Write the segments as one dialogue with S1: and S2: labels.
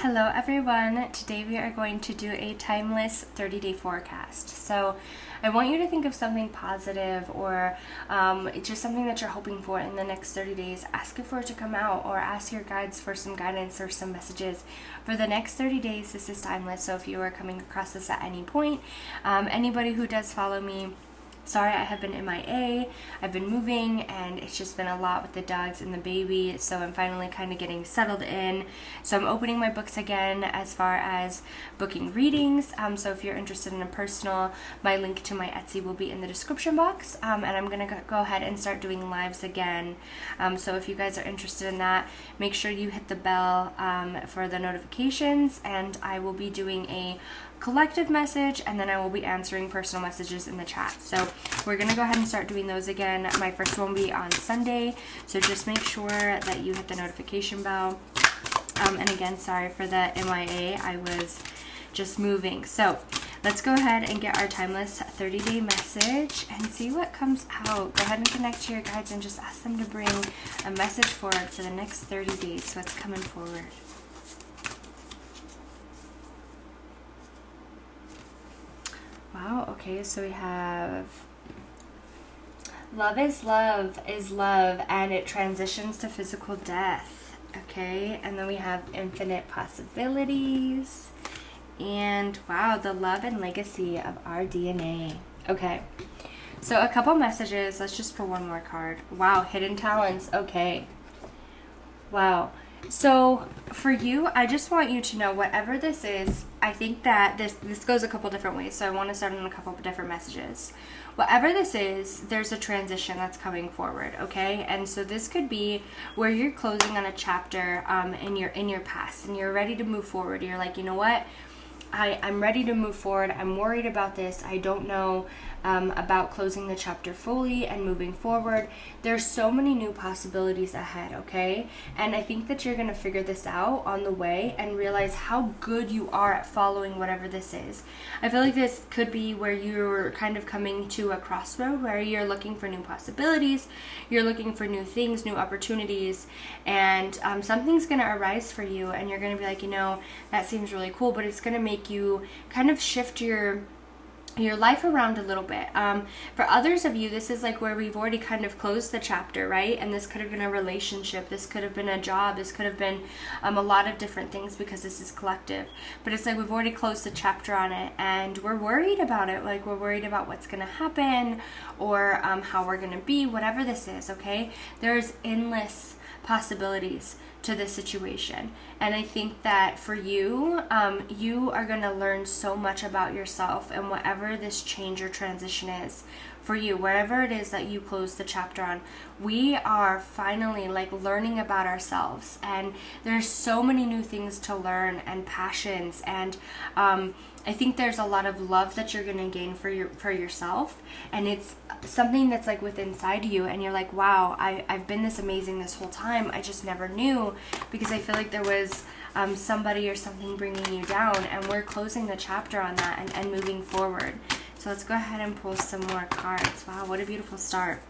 S1: Hello everyone, today we are going to do a timeless 30-day forecast. So I want you to think of something positive or just something that you're hoping for in the next 30 days. Ask it for it to come out or ask your guides for some guidance or some messages. For the next 30 days, this is timeless, so if you are coming across this at any point, anybody who does follow me, sorry, I have been MIA. I've been moving and it's just been a lot with the dogs and the baby, so I'm finally kind of getting settled in. So I'm opening my books again as far as booking readings. So if you're interested in a personal, my link to my Etsy will be in the description box. And I'm going to go ahead and start doing lives again. So if you guys are interested in that, make sure you hit the bell for the notifications, and I will be doing a collective message, and then I will be answering personal messages in the chat. So we're gonna go ahead and start doing those again. My first one will be on Sunday, so just make sure that you hit the notification bell. And again, sorry for the MIA, I was just moving. So let's go ahead and get our timeless 30-day message and see what comes out. Go ahead and connect to your guides and just ask them to bring a message forward for the next 30 days, so what's coming forward. Wow, okay, so we have love, and it transitions to physical death. Okay, and then we have infinite possibilities. And wow, the love and legacy of our DNA. Okay, so a couple messages. Let's just pull one more card. Wow, hidden talents. Okay. Wow. So for you, I just want you to know whatever this is, I think that this goes a couple different ways. So I want to start on a couple of different messages. Whatever this is, there's a transition that's coming forward, okay? And so this could be where you're closing on a chapter in your past, and you're ready to move forward. You're like, you know what? I'm ready to move forward. I'm worried about this. I don't know about closing the chapter fully and moving forward. There's so many new possibilities ahead, okay? And I think that you're going to figure this out on the way and realize how good you are at following whatever this is. I feel like this could be where you're kind of coming to a crossroad where you're looking for new possibilities, you're looking for new things, new opportunities, and something's going to arise for you, and you're going to be like, you know, that seems really cool, but it's going to make you kind of shift your life around a little bit. For others of you, this is like where we've already kind of closed the chapter, right? And this could have been a relationship, this could have been a job, this could have been a lot of different things, because this is collective. But it's like we've already closed the chapter on it, and we're worried about it. Like, we're worried about what's going to happen, or how we're going to be, whatever this is, okay? There's endless possibilities to this situation, and I think that for you, you are going to learn so much about yourself, and whatever this change or transition is for you, wherever it is that you close the chapter on, we are finally like learning about ourselves, and there's so many new things to learn and passions, and I think there's a lot of love that you're going to gain for yourself, and it's something that's like within inside you, and you're like, wow, I've been this amazing this whole time. I just never knew, because I feel like there was somebody or something bringing you down, and we're closing the chapter on that and moving forward. So let's go ahead and pull some more cards. Wow, what a beautiful start.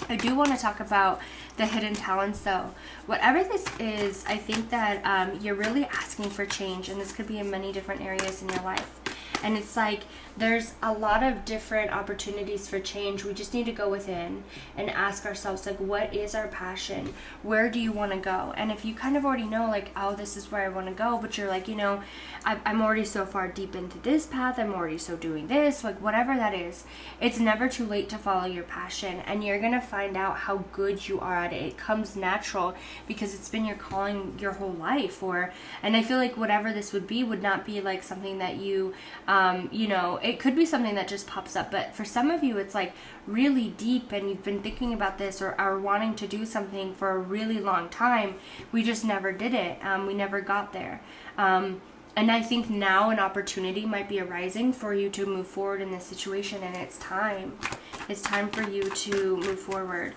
S1: I do want to talk about the hidden talents, though. Whatever this is, I think that you're really asking for change, and this could be in many different areas in your life. And it's like there's a lot of different opportunities for change. We just need to go within and ask ourselves, like, what is our passion? Where do you want to go? And if you kind of already know, like, oh, this is where I want to go, but you're like, you know, I'm already so far deep into this path, I'm already so doing this, like, whatever that is, it's never too late to follow your passion, and you're going to find out how good you are at it. It comes natural because it's been your calling your whole life. And I feel like whatever this would be would not be like something that you you know, it could be something that just pops up, but for some of you, it's like really deep, and you've been thinking about this or are wanting to do something for a really long time. We just never did it. We never got there. And I think now an opportunity might be arising for you to move forward in this situation, and it's time. It's time for you to move forward.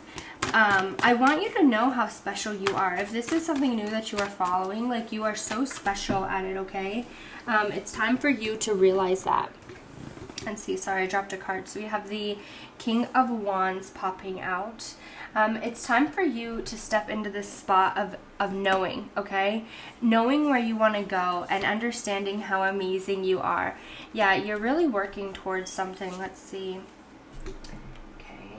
S1: I want you to know how special you are. If this is something new that you are following, like, you are so special at it, okay? It's time for you to realize that. Let's see, sorry, I dropped a card. So we have the King of Wands popping out. It's time for you to step into this spot of knowing, okay? Knowing where you want to go and understanding how amazing you are. Yeah, you're really working towards something. Let's see. Okay,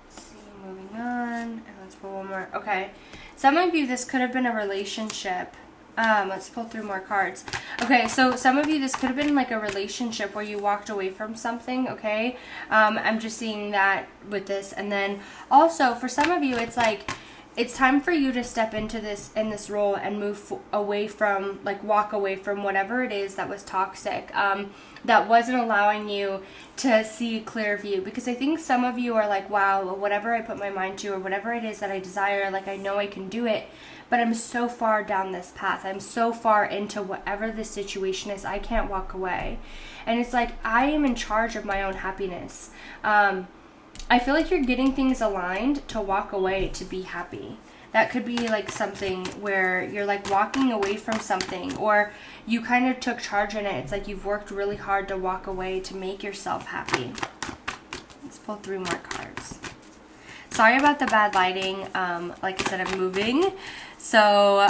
S1: let's see, moving on. And let's pull one more. Okay, some of you, this could have been a relationship. Let's pull through more cards. Okay, so some of you, this could have been like a relationship where you walked away from something, okay? I'm just seeing that with this. And then also for some of you, it's like, it's time for you to step into this, in this role and move away from, like walk away from whatever it is that was toxic, that wasn't allowing you to see a clear view. Because I think some of you are like, wow, whatever I put my mind to or whatever it is that I desire, like I know I can do it, but I'm so far down this path. I'm so far into whatever the situation is, I can't walk away. And it's like, I am in charge of my own happiness. I feel like you're getting things aligned to walk away to be happy. That could be like something where you're like walking away from something, or you kind of took charge in it. It's like you've worked really hard to walk away to make yourself happy. Let's pull 3 more cards. Sorry about the bad lighting. Like I said, I'm moving. So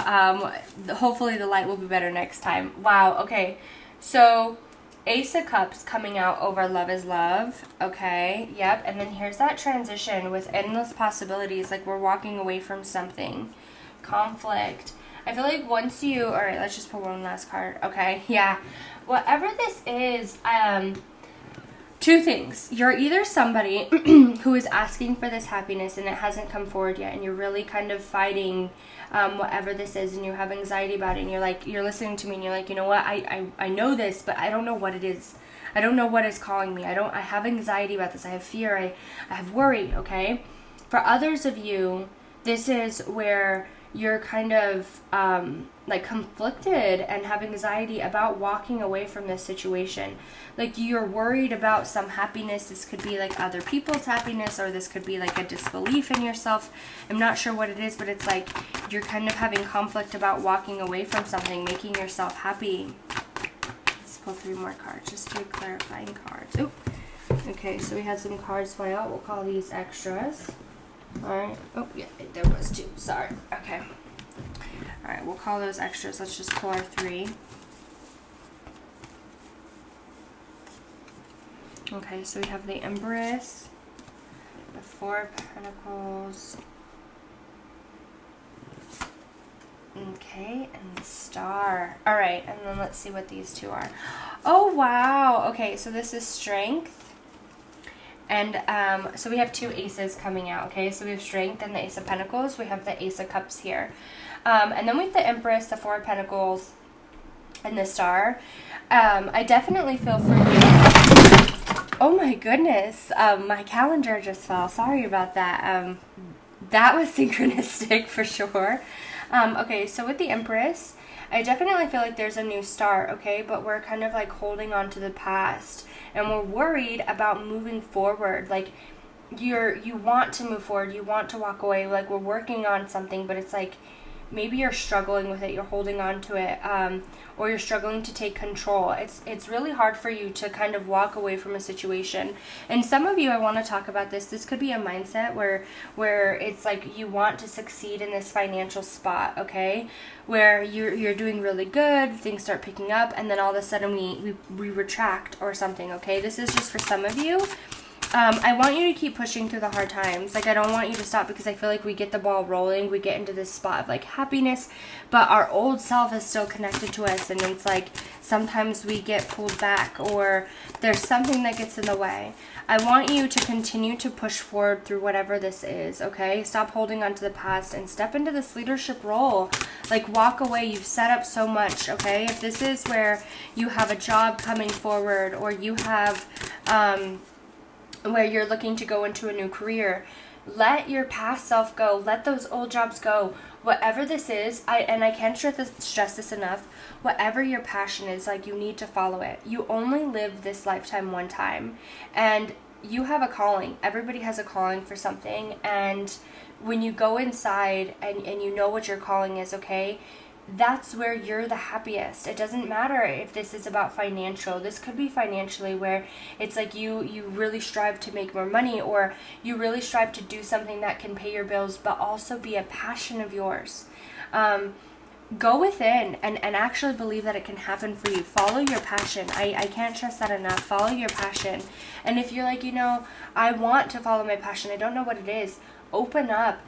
S1: hopefully the light will be better next time. Wow, okay. So Ace of Cups coming out over Love is Love. Okay, yep. And then here's that transition with endless possibilities. Like we're walking away from something. Conflict. I feel like once you... Alright, let's just pull one last card. Okay, yeah. Whatever this is, 2 things. You're either somebody who is asking for this happiness and it hasn't come forward yet, and you're really kind of fighting whatever this is, and you have anxiety about it, and you're like, you're listening to me and you're like, you know what, I know this, but I don't know what it is. I don't know what is calling me. I have anxiety about this. I have fear. I have worry, okay? For others of you, this is where you're kind of like conflicted and have anxiety about walking away from this situation. Like you're worried about some happiness. This could be like other people's happiness, or this could be like a disbelief in yourself. I'm not sure what it is, but it's like you're kind of having conflict about walking away from something, making yourself happy. Let's pull 3 more cards, just 3 clarifying cards. Oop. Okay, so we had some cards fly out. We'll call these extras. Alright. Oh, yeah, there was 2. Sorry. Okay. Alright, we'll call those extras. Let's just pull our 3. Okay, so we have the Empress, the 4 of Pentacles. Okay, and the Star. Alright, and then let's see what these 2 are. Oh, wow. Okay, so this is Strength. And so we have 2 aces coming out, okay? So we have Strength and the Ace of Pentacles. We have the Ace of Cups here. And then we have the Empress, the 4 of Pentacles, and the Star. I definitely feel for you. Oh my goodness. My calendar just fell. Sorry about that. That was synchronistic for sure. Okay, so with the Empress, I definitely feel like there's a new start, okay? But we're kind of like holding on to the past, and we're worried about moving forward. Like you want to move forward, you want to walk away, like we're working on something, but it's like maybe you're struggling with it, you're holding on to it, or you're struggling to take control. It's really hard for you to kind of walk away from a situation. And some of you, I want to talk about this could be a mindset where it's like you want to succeed in this financial spot, okay, where you're doing really good, things start picking up, and then all of a sudden we retract or something, okay? This is just for some of you. I want you to keep pushing through the hard times. Like, I don't want you to stop, because I feel like we get the ball rolling. We get into this spot of, like, happiness, but our old self is still connected to us, and it's like sometimes we get pulled back, or there's something that gets in the way. I want you to continue to push forward through whatever this is, okay? Stop holding on to the past and step into this leadership role. Like, walk away. You've set up so much, okay? If this is where you have a job coming forward, or you have... where you're looking to go into a new career, let your past self go. Let those old jobs go. Whatever this is, I can't stress this enough, whatever your passion is, like, you need to follow it. You only live this lifetime one time, and you have a calling. Everybody has a calling for something, and when you go inside and you know what your calling is, okay, that's where you're the happiest. It doesn't matter if this is about financial. This could be financially, where it's like you really strive to make more money, or you really strive to do something that can pay your bills but also be a passion of yours. Go within and actually believe that it can happen for you. Follow your passion. I can't stress that enough. Follow your passion. And if you're like, I want to follow my passion, I don't know what it is, open up.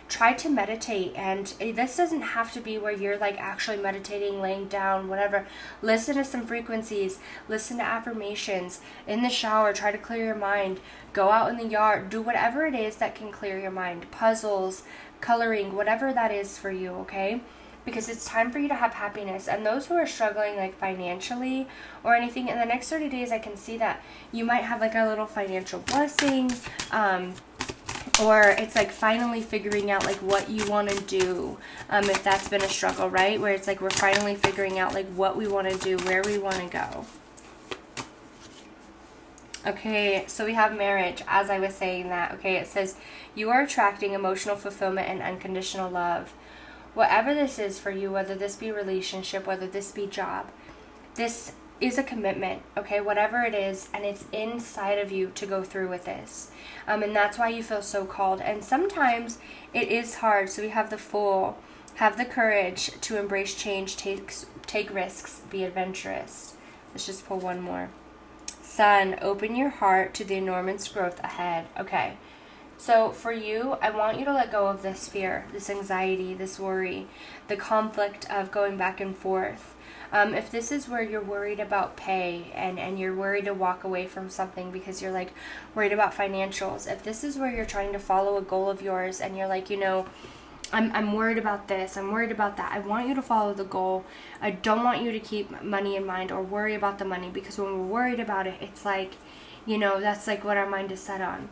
S1: Try to meditate. And this doesn't have to be where you're like actually meditating, laying down, whatever. Listen to some frequencies. Listen to affirmations. In the shower, try to clear your mind. Go out in the yard. Do whatever it is that can clear your mind. Puzzles, coloring, whatever that is for you, okay? Because it's time for you to have happiness. And those who are struggling like financially or anything, in the next 30 days, I can see that you might have like a little financial blessing, or it's like finally figuring out like what you want to do, if that's been a struggle, right? Where it's like we're finally figuring out like what we want to do, where we want to go. Okay, so we have marriage, as I was saying that. Okay, it says you are attracting emotional fulfillment and unconditional love. Whatever this is for you, whether this be relationship, whether this be job, this is a commitment, okay? Whatever it is, and it's inside of you to go through with this. And that's why you feel so called. And sometimes it is hard. So we have the Fool. Have the courage to embrace change, take risks, be adventurous. Let's just pull one more. Sun, open your heart to the enormous growth ahead. Okay. So for you, I want you to let go of this fear, this anxiety, this worry, the conflict of going back and forth. If this is where you're worried about pay and you're worried to walk away from something because you're like worried about financials, if this is where you're trying to follow a goal of yours and you're like, I'm worried about this, I'm worried about that, I want you to follow the goal. I don't want you to keep money in mind or worry about the money, because when we're worried about it, it's like, that's like what our mind is set on.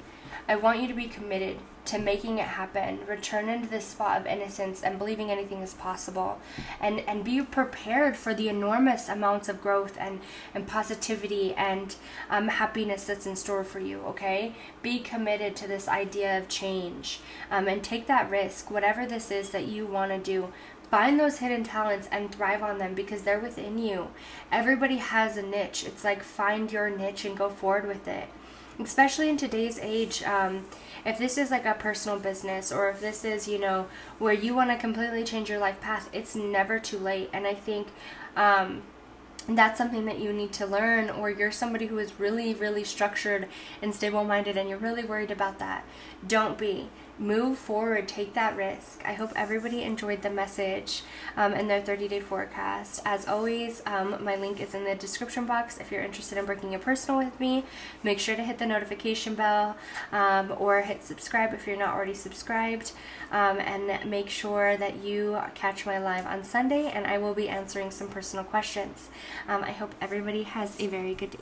S1: I want you to be committed to making it happen. Return into this spot of innocence and believing anything is possible. And be prepared for the enormous amounts of growth and positivity and happiness that's in store for you, okay? Be committed to this idea of change, and take that risk, whatever this is that you want to do. Find those hidden talents and thrive on them, because they're within you. Everybody has a niche. It's like, find your niche and go forward with it. Especially in today's age, if this is like a personal business, or if this is, where you want to completely change your life path, it's never too late. And I think that's something that you need to learn, or you're somebody who is really, really structured and stable-minded and you're really worried about that. Don't be. Move forward. Take that risk. I hope everybody enjoyed the message and their 30-day forecast. As always, my link is in the description box. If you're interested in booking a personal with me, make sure to hit the notification bell, or hit subscribe if you're not already subscribed, and make sure that you catch my live on Sunday, and I will be answering some personal questions. I hope everybody has a very good day.